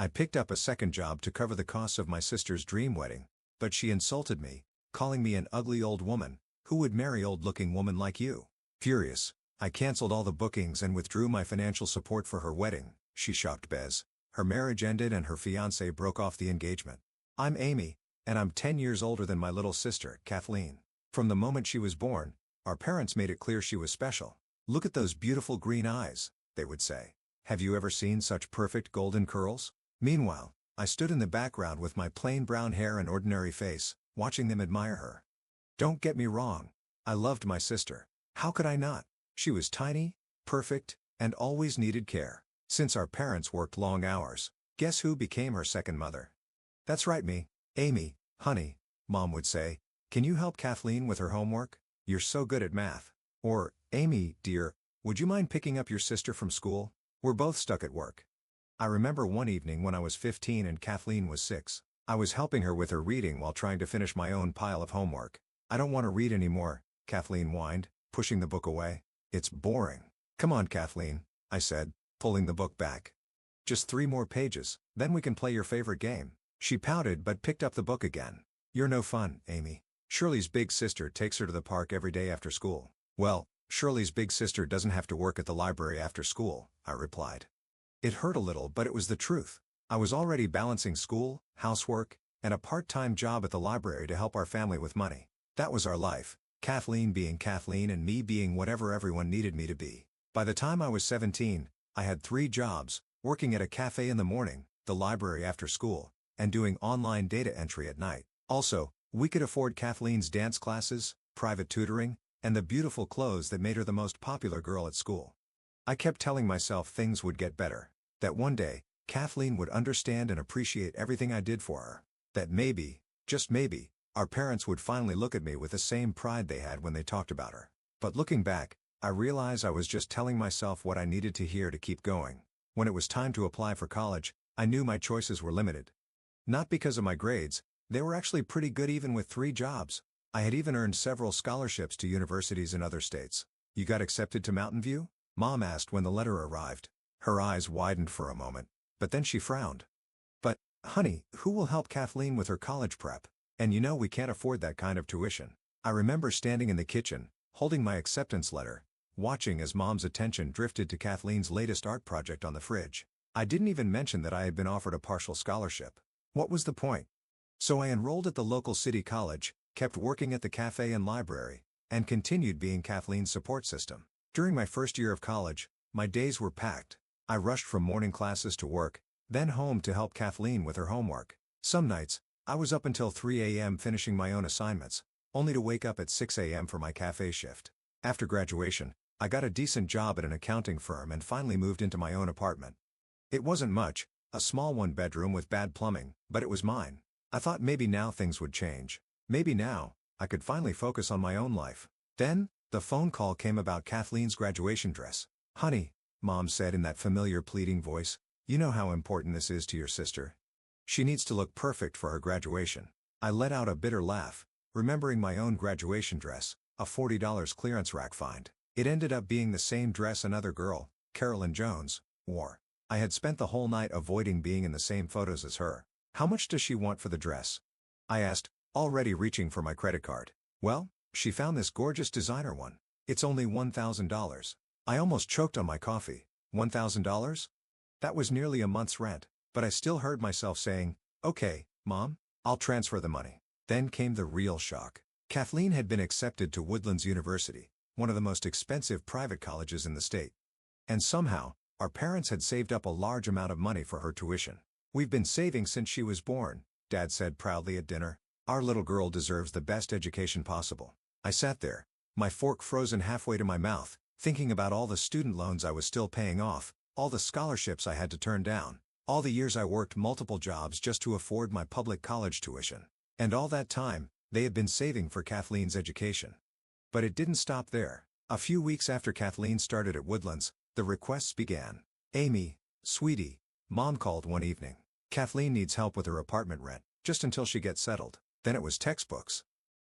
I picked up a second job to cover the costs of my sister's dream wedding, but she insulted me, calling me an ugly old woman. Who would marry old-looking woman like you? Furious, I canceled all the bookings and withdrew my financial support for her wedding, she shocked Bez. Her marriage ended and her fiancé broke off the engagement. I'm Amy, and I'm 10 years older than my little sister, Kathleen. From the moment she was born, our parents made it clear she was special. Look at those beautiful green eyes, they would say. Have you ever seen such perfect golden curls? Meanwhile, I stood in the background with my plain brown hair and ordinary face, watching them admire her. Don't get me wrong, I loved my sister. How could I not? She was tiny, perfect, and always needed care. Since our parents worked long hours, guess who became her second mother? That's right, me. Amy, honey, Mom would say, can you help Kathleen with her homework? You're so good at math. Or, Amy, dear, would you mind picking up your sister from school? We're both stuck at work. I remember one evening when I was 15 and Kathleen was 6. I was helping her with her reading while trying to finish my own pile of homework. I don't want to read anymore, Kathleen whined, pushing the book away. It's boring. Come on, Kathleen, I said, pulling the book back. Just 3 more pages, then we can play your favorite game. She pouted but picked up the book again. You're no fun, Amy. Shirley's big sister takes her to the park every day after school. Well, Shirley's big sister doesn't have to work at the library after school, I replied. It hurt a little, but it was the truth. I was already balancing school, housework, and a part-time job at the library to help our family with money. That was our life, Kathleen being Kathleen and me being whatever everyone needed me to be. By the time I was 17, I had 3 jobs, working at a cafe in the morning, the library after school, and doing online data entry at night. Also, we could afford Kathleen's dance classes, private tutoring, and the beautiful clothes that made her the most popular girl at school. I kept telling myself things would get better, that one day, Kathleen would understand and appreciate everything I did for her, that maybe, just maybe, our parents would finally look at me with the same pride they had when they talked about her. But looking back, I realize I was just telling myself what I needed to hear to keep going. When it was time to apply for college, I knew my choices were limited. Not because of my grades, they were actually pretty good even with 3 jobs. I had even earned several scholarships to universities in other states. You got accepted to Mountain View? Mom asked when the letter arrived. Her eyes widened for a moment, but then she frowned. But, honey, who will help Kathleen with her college prep? And you know we can't afford that kind of tuition. I remember standing in the kitchen, holding my acceptance letter, watching as Mom's attention drifted to Kathleen's latest art project on the fridge. I didn't even mention that I had been offered a partial scholarship. What was the point? So I enrolled at the local city college, kept working at the cafe and library, and continued being Kathleen's support system. During my first year of college, my days were packed. I rushed from morning classes to work, then home to help Kathleen with her homework. Some nights, I was up until 3 a.m. finishing my own assignments, only to wake up at 6 a.m. for my cafe shift. After graduation, I got a decent job at an accounting firm and finally moved into my own apartment. It wasn't much, a small 1-bedroom with bad plumbing, but it was mine. I thought maybe now things would change. Maybe now, I could finally focus on my own life. Then, the phone call came about Kathleen's graduation dress. Honey, Mom said in that familiar pleading voice, you know how important this is to your sister. She needs to look perfect for her graduation. I let out a bitter laugh, remembering my own graduation dress, a $40 clearance rack find. It ended up being the same dress another girl, Carolyn Jones, wore. I had spent the whole night avoiding being in the same photos as her. How much does she want for the dress? I asked, already reaching for my credit card. Well, she found this gorgeous designer one. It's only $1,000. I almost choked on my coffee. $1,000? That was nearly a month's rent, but I still heard myself saying, okay, Mom, I'll transfer the money. Then came the real shock. Kathleen had been accepted to Woodlands University, one of the most expensive private colleges in the state. And somehow, our parents had saved up a large amount of money for her tuition. We've been saving since she was born, Dad said proudly at dinner. Our little girl deserves the best education possible. I sat there, my fork frozen halfway to my mouth, thinking about all the student loans I was still paying off, all the scholarships I had to turn down, all the years I worked multiple jobs just to afford my public college tuition. And all that time, they had been saving for Kathleen's education. But it didn't stop there. A few weeks after Kathleen started at Woodlands, the requests began. Amy, sweetie, Mom called one evening. Kathleen needs help with her apartment rent, just until she gets settled. Then it was textbooks.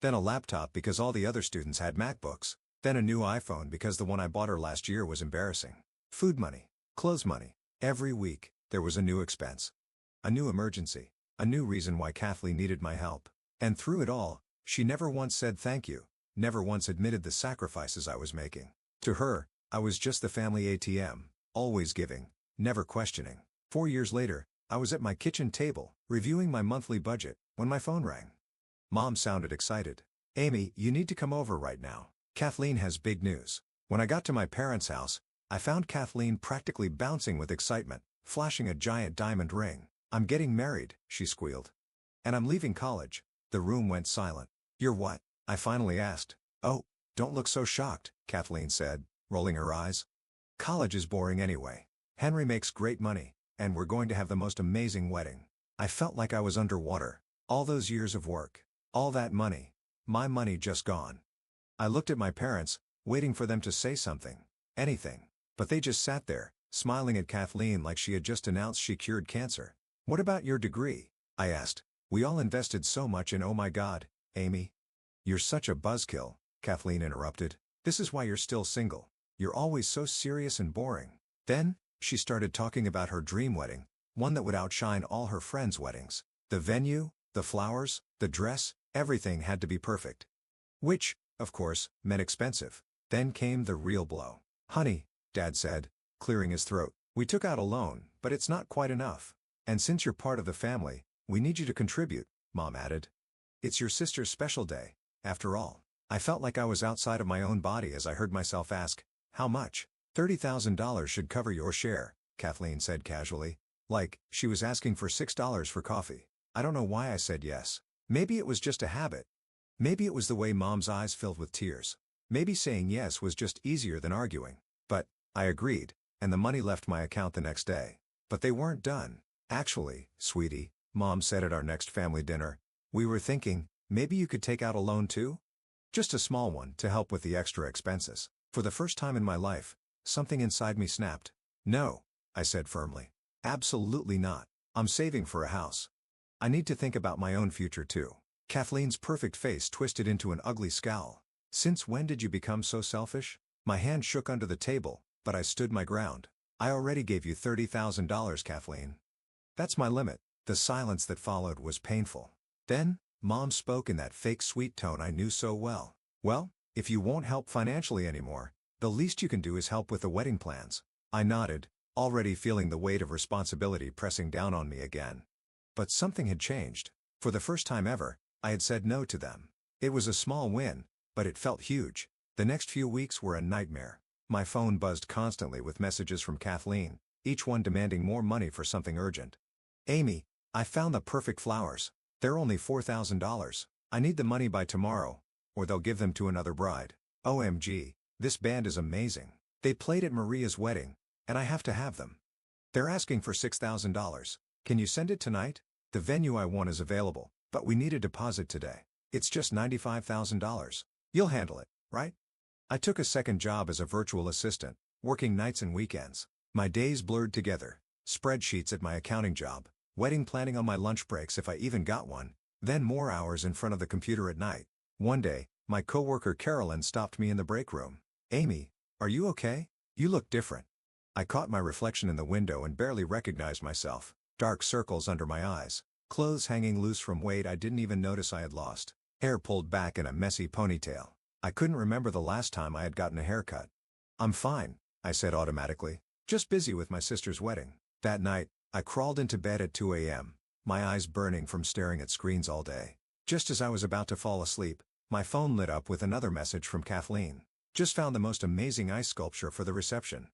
Then a laptop because all the other students had MacBooks. Then a new iPhone because the one I bought her last year was embarrassing. Food money, clothes money. Every week, there was a new expense. A new emergency. A new reason why Kathleen needed my help. And through it all, she never once said thank you, never once admitted the sacrifices I was making. To her, I was just the family ATM, always giving, never questioning. 4 years later, I was at my kitchen table, reviewing my monthly budget, when my phone rang. Mom sounded excited. "Amy, you need to come over right now. Kathleen has big news." When I got to my parents' house, I found Kathleen practically bouncing with excitement, flashing a giant diamond ring. "I'm getting married," she squealed. "And I'm leaving college." The room went silent. "You're what?" I finally asked. "Oh, don't look so shocked," Kathleen said, rolling her eyes. "College is boring anyway. Henry makes great money, and we're going to have the most amazing wedding." I felt like I was underwater. All those years of work. All that money. My money just gone. I looked at my parents, waiting for them to say something. Anything. But they just sat there, smiling at Kathleen like she had just announced she cured cancer. "What about your degree?" I asked. "We all invested so much in." "Oh my God, Amy. You're such a buzzkill," Kathleen interrupted. "This is why you're still single. You're always so serious and boring." Then, she started talking about her dream wedding, one that would outshine all her friends' weddings. The venue, the flowers, the dress, everything had to be perfect. Which, of course, meant expensive. Then came the real blow. "Honey," Dad said, clearing his throat, "we took out a loan, but it's not quite enough. And since you're part of the family, we need you to contribute," Mom added. "It's your sister's special day, after all." I felt like I was outside of my own body as I heard myself ask, "How much?" $30,000 should cover your share," Kathleen said casually. Like, she was asking for $6 for coffee. I don't know why I said yes. Maybe it was just a habit. Maybe it was the way Mom's eyes filled with tears. Maybe saying yes was just easier than arguing. But I agreed, and the money left my account the next day. But they weren't done. "Actually, sweetie," Mom said at our next family dinner, "we were thinking, maybe you could take out a loan too? Just a small one to help with the extra expenses." For the first time in my life, something inside me snapped. "No," I said firmly. "Absolutely not. I'm saving for a house. I need to think about my own future too." Kathleen's perfect face twisted into an ugly scowl. "Since when did you become so selfish?" My hand shook under the table, but I stood my ground. "I already gave you $30,000, Kathleen. That's my limit." The silence that followed was painful. Then, Mom spoke in that fake sweet tone I knew so well. "Well, if you won't help financially anymore, the least you can do is help with the wedding plans." I nodded, already feeling the weight of responsibility pressing down on me again. But something had changed. For the first time ever, I had said no to them. It was a small win, but it felt huge. The next few weeks were a nightmare. My phone buzzed constantly with messages from Kathleen, each one demanding more money for something urgent. "Amy, I found the perfect flowers. They're only $4,000. I need the money by tomorrow, or they'll give them to another bride. OMG, this band is amazing. They played at Maria's wedding, and I have to have them. They're asking for $6,000. Can you send it tonight? The venue I want is available, but we need a deposit today. It's just $95,000. You'll handle it, right?" I took a second job as a virtual assistant, working nights and weekends. My days blurred together. Spreadsheets at my accounting job, wedding planning on my lunch breaks if I even got one, then more hours in front of the computer at night. One day, my coworker Carolyn stopped me in the break room. "Amy, are you okay? You look different." I caught my reflection in the window and barely recognized myself. Dark circles under my eyes. Clothes hanging loose from weight I didn't even notice I had lost. Hair pulled back in a messy ponytail. I couldn't remember the last time I had gotten a haircut. "I'm fine," I said automatically. "Just busy with my sister's wedding." That night, I crawled into bed at 2 a.m., my eyes burning from staring at screens all day. Just as I was about to fall asleep, my phone lit up with another message from Kathleen. "Just found the most amazing ice sculpture for the reception.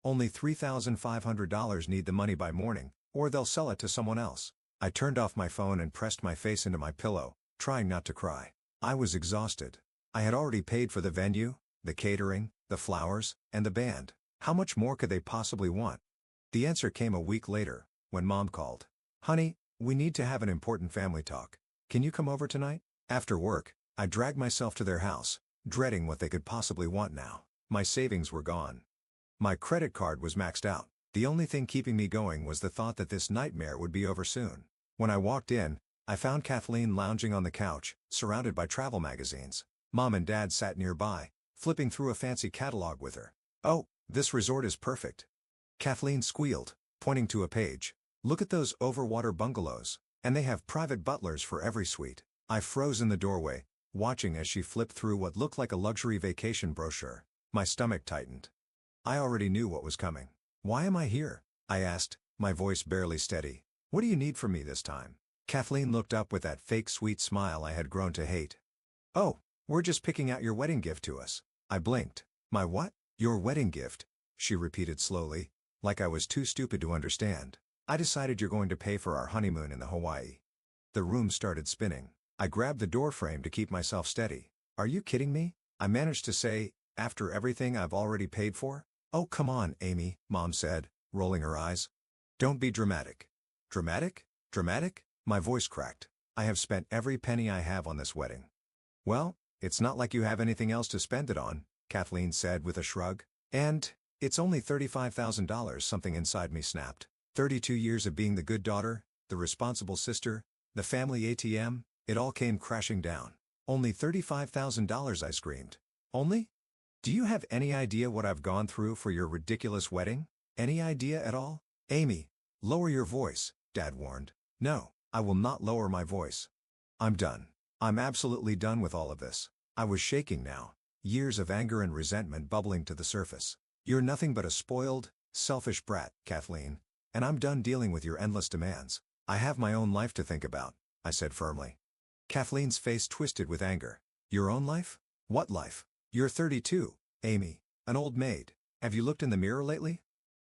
Only $3,500. Need the money by morning, or they'll sell it to someone else." I turned off my phone and pressed my face into my pillow, trying not to cry. I was exhausted. I had already paid for the venue, the catering, the flowers, and the band. How much more could they possibly want? The answer came a week later, when Mom called. "Honey, we need to have an important family talk. Can you come over tonight?" After work, I dragged myself to their house, dreading what they could possibly want now. My savings were gone. My credit card was maxed out. The only thing keeping me going was the thought that this nightmare would be over soon. When I walked in, I found Kathleen lounging on the couch, surrounded by travel magazines. Mom and Dad sat nearby, flipping through a fancy catalog with her. "Oh, this resort is perfect," Kathleen squealed, pointing to a page. Look at those overwater bungalows, and they have private butlers for every suite. I froze in the doorway, watching as she flipped through what looked like a luxury vacation brochure. My stomach tightened. I already knew what was coming. "Why am I here?" I asked, my voice barely steady. "What do you need from me this time?" Kathleen looked up with that fake sweet smile I had grown to hate. "Oh, we're just picking out your wedding gift to us." I blinked. "My what?" "Your wedding gift," she repeated slowly, like I was too stupid to understand. "I decided you're going to pay for our honeymoon in the Hawaii." The room started spinning. I grabbed the doorframe to keep myself steady. "Are you kidding me?" I managed to say, "after everything I've already paid for?" "Oh come on, Amy," Mom said, rolling her eyes. "Don't be dramatic." "Dramatic? Dramatic?" My voice cracked. "I have spent every penny I have on this wedding." "Well, it's not like you have anything else to spend it on," Kathleen said with a shrug. "And it's only $35,000, something inside me snapped. 32 years of being the good daughter, the responsible sister, the family ATM, it all came crashing down. "Only $35,000, I screamed. "Only? Do you have any idea what I've gone through for your ridiculous wedding? Any idea at all?" "Amy, lower your voice," Dad warned. "No, I will not lower my voice. I'm done. I'm absolutely done with all of this." I was shaking now, years of anger and resentment bubbling to the surface. "You're nothing but a spoiled, selfish brat, Kathleen, and I'm done dealing with your endless demands. I have my own life to think about," I said firmly. Kathleen's face twisted with anger. "Your own life? What life? You're 32, Amy, an old maid. Have you looked in the mirror lately?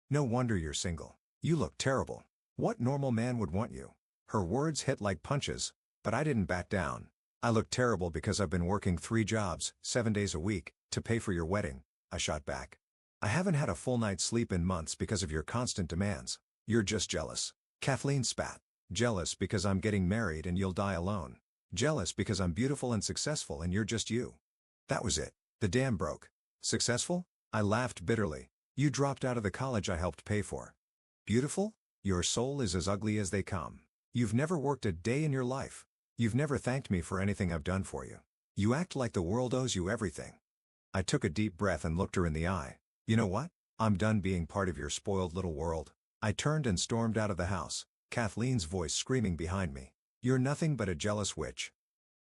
No wonder you're single. You look terrible. What normal man would want you?" Her words hit like punches, but I didn't back down. "I look terrible because I've been working 3 jobs, 7 days a week, to pay for your wedding," I shot back. "I haven't had a full night's sleep in months because of your constant demands. You're just jealous." Kathleen spat. "Jealous because I'm getting married and you'll die alone. Jealous because I'm beautiful and successful and you're just you." That was it. The dam broke. "Successful?" I laughed bitterly. "You dropped out of the college I helped pay for. Beautiful? Your soul is as ugly as they come. You've never worked a day in your life. You've never thanked me for anything I've done for you. You act like the world owes you everything." I took a deep breath and looked her in the eye. "You know what? I'm done being part of your spoiled little world." I turned and stormed out of the house, Kathleen's voice screaming behind me. "You're nothing but a jealous witch.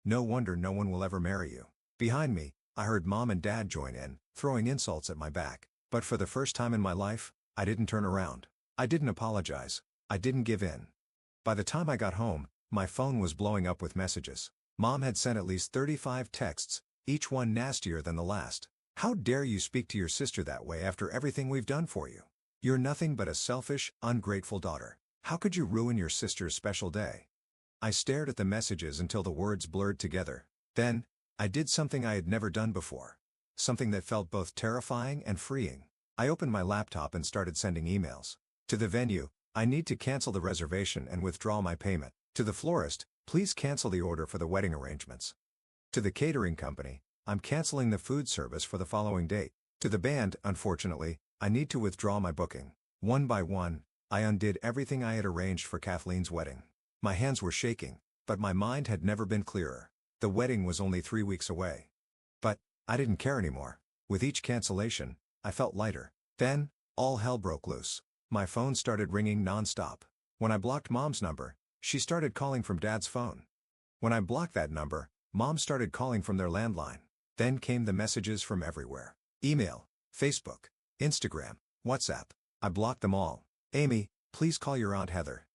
No wonder no one will ever marry you." Behind me, I heard Mom and Dad join in, throwing insults at my back. But for the first time in my life, I didn't turn around. I didn't apologize. I didn't give in. By the time I got home, my phone was blowing up with messages. Mom had sent at least 35 texts, each one nastier than the last. "How dare you speak to your sister that way after everything we've done for you? You're nothing but a selfish, ungrateful daughter. How could you ruin your sister's special day?" I stared at the messages until the words blurred together. Then, I did something I had never done before. Something that felt both terrifying and freeing. I opened my laptop and started sending emails. To the venue, "I need to cancel the reservation and withdraw my payment." To the florist, "Please cancel the order for the wedding arrangements." To the catering company, "I'm canceling the food service for the following date." To the band, "Unfortunately, I need to withdraw my booking." One by one, I undid everything I had arranged for Kathleen's wedding. My hands were shaking, but my mind had never been clearer. The wedding was only 3 weeks away. But I didn't care anymore. With each cancellation, I felt lighter. Then, all hell broke loose. My phone started ringing non-stop. When I blocked Mom's number, she started calling from Dad's phone. When I blocked that number, Mom started calling from their landline. Then came the messages from everywhere. Email, Facebook, Instagram, WhatsApp. I blocked them all. "Amy, please call your Aunt Heather."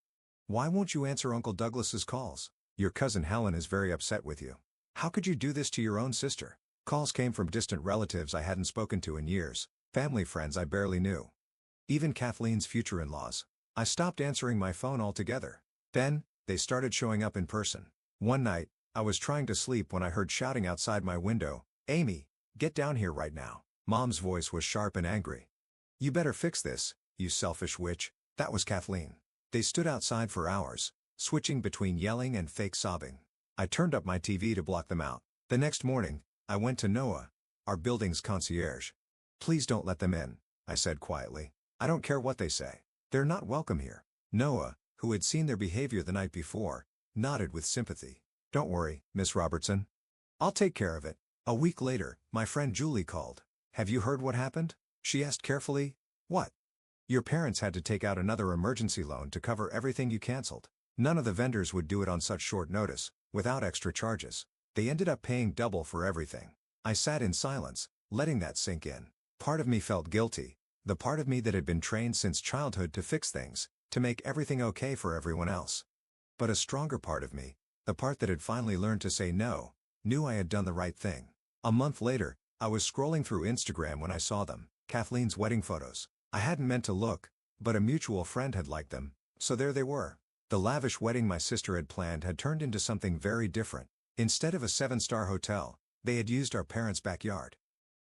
"Why won't you answer Uncle Douglas's calls? Your cousin Helen is very upset with you." "How could you do this to your own sister?" Calls came from distant relatives I hadn't spoken to in years, family friends I barely knew. Even Kathleen's future in-laws. I stopped answering my phone altogether. Then, they started showing up in person. One night, I was trying to sleep when I heard shouting outside my window, "Amy, get down here right now." Mom's voice was sharp and angry. "You better fix this, you selfish witch." That was Kathleen. They stood outside for hours, switching between yelling and fake sobbing. I turned up my TV to block them out. The next morning, I went to Noah, our building's concierge. "Please don't let them in," I said quietly. "I don't care what they say. They're not welcome here." Noah, who had seen their behavior the night before, nodded with sympathy. "Don't worry, Miss Robertson. I'll take care of it." A week later, my friend Julie called. "Have you heard what happened?" she asked carefully. "What?" Your parents had to take out another emergency loan to cover everything you canceled. None of the vendors would do it on such short notice, without extra charges. They ended up paying double for everything. I sat in silence, letting that sink in. Part of me felt guilty, the part of me that had been trained since childhood to fix things, to make everything okay for everyone else. But a stronger part of me, the part that had finally learned to say no, knew I had done the right thing. A month later, I was scrolling through Instagram when I saw them, Kathleen's wedding photos. I hadn't meant to look, but a mutual friend had liked them, so there they were. The lavish wedding my sister had planned had turned into something very different. Instead of a 7-star hotel, they had used our parents' backyard.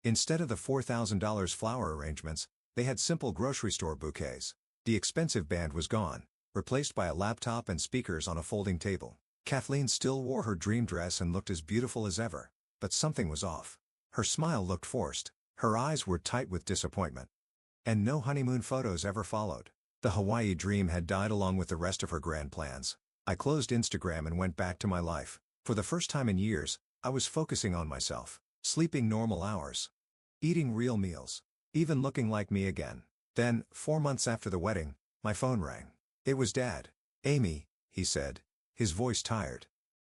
Instead of the $4,000 flower arrangements, they had simple grocery store bouquets. The expensive band was gone, replaced by a laptop and speakers on a folding table. Kathleen still wore her dream dress and looked as beautiful as ever, but something was off. Her smile looked forced, her eyes were tight with disappointment. And no honeymoon photos ever followed. The Hawaii dream had died along with the rest of her grand plans. I closed Instagram and went back to my life. For the first time in years, I was focusing on myself, sleeping normal hours, eating real meals, even looking like me again. Then, 4 months after the wedding, my phone rang. It was Dad. "Amy," he said, his voice tired.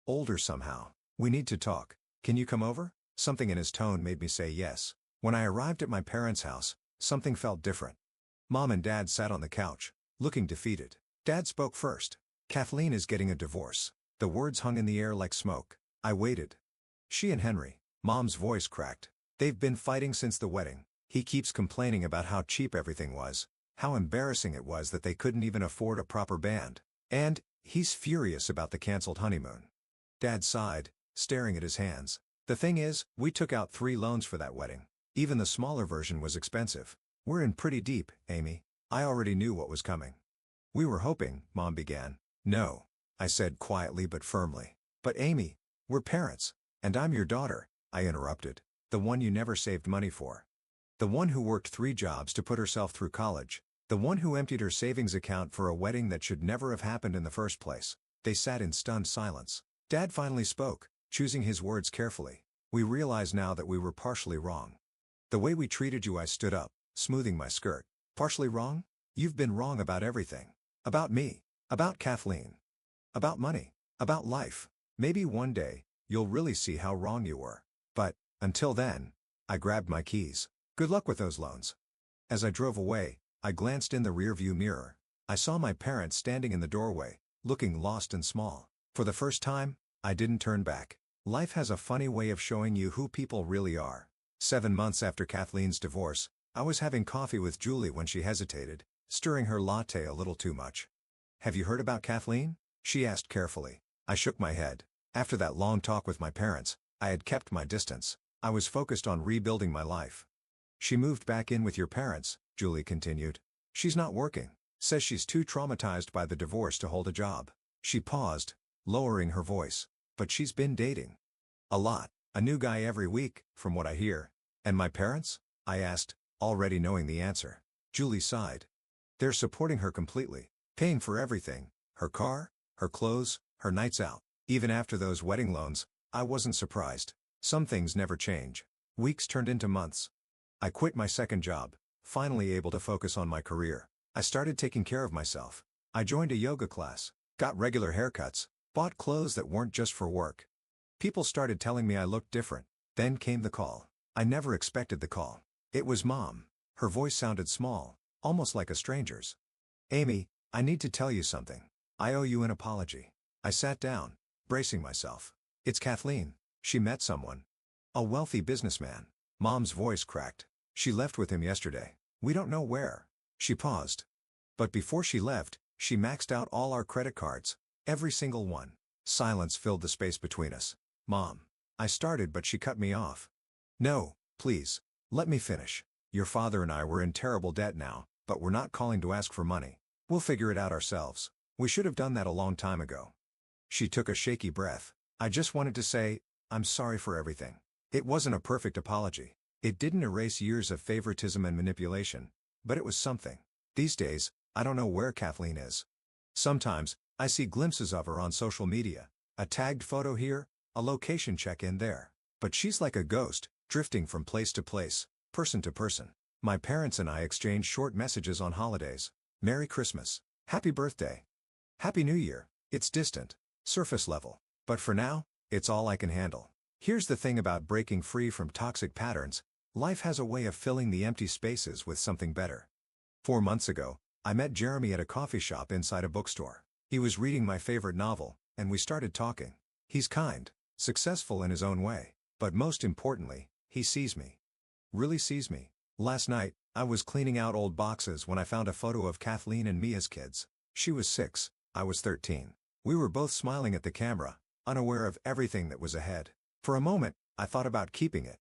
Older somehow. "We need to talk. Can you come over?" Something in his tone made me say yes. When I arrived at my parents' house, something felt different. Mom and Dad sat on the couch, looking defeated. Dad spoke first. "Kathleen is getting a divorce." The words hung in the air like smoke. I waited. "She and Henry." Mom's voice cracked. "They've been fighting since the wedding. He keeps complaining about how cheap everything was, how embarrassing it was that they couldn't even afford a proper band. And, he's furious about the canceled honeymoon." Dad sighed, staring at his hands. "The thing is, we took out 3 loans for that wedding. Even the smaller version was expensive. We're in pretty deep, Amy." I already knew what was coming. "We were hoping," Mom began. "No," I said quietly but firmly. "But Amy, we're parents. And I'm your daughter," I interrupted. "The one you never saved money for. The one who worked 3 jobs to put herself through college. The one who emptied her savings account for a wedding that should never have happened in the first place." They sat in stunned silence. Dad finally spoke, choosing his words carefully. "We realize now that we were partially wrong. The way we treated you." I stood up, smoothing my skirt. "Partially wrong? You've been wrong about everything. About me. About Kathleen. About money. About life. Maybe one day, you'll really see how wrong you were. But, until then..." I grabbed my keys. "Good luck with those loans." As I drove away, I glanced in the rearview mirror. I saw my parents standing in the doorway, looking lost and small. For the first time, I didn't turn back. Life has a funny way of showing you who people really are. 7 months after Kathleen's divorce, I was having coffee with Julie when she hesitated, stirring her latte a little too much. "Have you heard about Kathleen?" she asked carefully. I shook my head. After that long talk with my parents, I had kept my distance. I was focused on rebuilding my life. "She moved back in with your parents," Julie continued. "She's not working. Says she's too traumatized by the divorce to hold a job." She paused, lowering her voice. "But she's been dating. A lot. A new guy every week, from what I hear." "And my parents?" I asked, already knowing the answer. Julie sighed. "They're supporting her completely. Paying for everything. Her car, her clothes, her nights out. Even after those wedding loans." I wasn't surprised. Some things never change. Weeks turned into months. I quit my second job, finally able to focus on my career. I started taking care of myself. I joined a yoga class, got regular haircuts, bought clothes that weren't just for work. People started telling me I looked different. Then came the call. I never expected the call. It was Mom. Her voice sounded small, almost like a stranger's. "Amy, I need to tell you something. I owe you an apology." I sat down, bracing myself. "It's Kathleen. She met someone. A wealthy businessman." Mom's voice cracked. "She left with him yesterday. We don't know where." She paused. "But before she left, she maxed out all our credit cards. Every single one." Silence filled the space between us. "Mom," I started, but she cut me off. "No, please. Let me finish. Your father and I were in terrible debt now, but we're not calling to ask for money. We'll figure it out ourselves. We should have done that a long time ago." She took a shaky breath. "I just wanted to say, I'm sorry for everything." It wasn't a perfect apology. It didn't erase years of favoritism and manipulation, but it was something. These days, I don't know where Kathleen is. Sometimes, I see glimpses of her on social media, a tagged photo here, a location check-in there. But she's like a ghost, drifting from place to place, person to person. My parents and I exchanged short messages on holidays. Merry Christmas. Happy birthday. Happy New Year. It's distant. Surface level. But for now, it's all I can handle. Here's the thing about breaking free from toxic patterns. Life has a way of filling the empty spaces with something better. 4 months ago, I met Jeremy at a coffee shop inside a bookstore. He was reading my favorite novel, and we started talking. He's kind, successful in his own way, but most importantly, he sees me. Really sees me. Last night, I was cleaning out old boxes when I found a photo of Kathleen and me as kids. She was 6, I was 13. We were both smiling at the camera, unaware of everything that was ahead. For a moment, I thought about keeping it.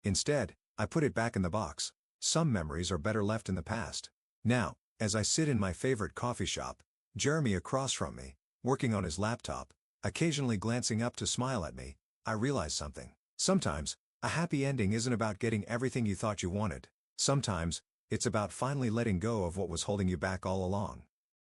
Instead, I put it back in the box. Some memories are better left in the past. Now, as I sit in my favorite coffee shop, Jeremy across from me, working on his laptop, occasionally glancing up to smile at me, I realize something. Sometimes, a happy ending isn't about getting everything you thought you wanted. Sometimes, it's about finally letting go of what was holding you back all along.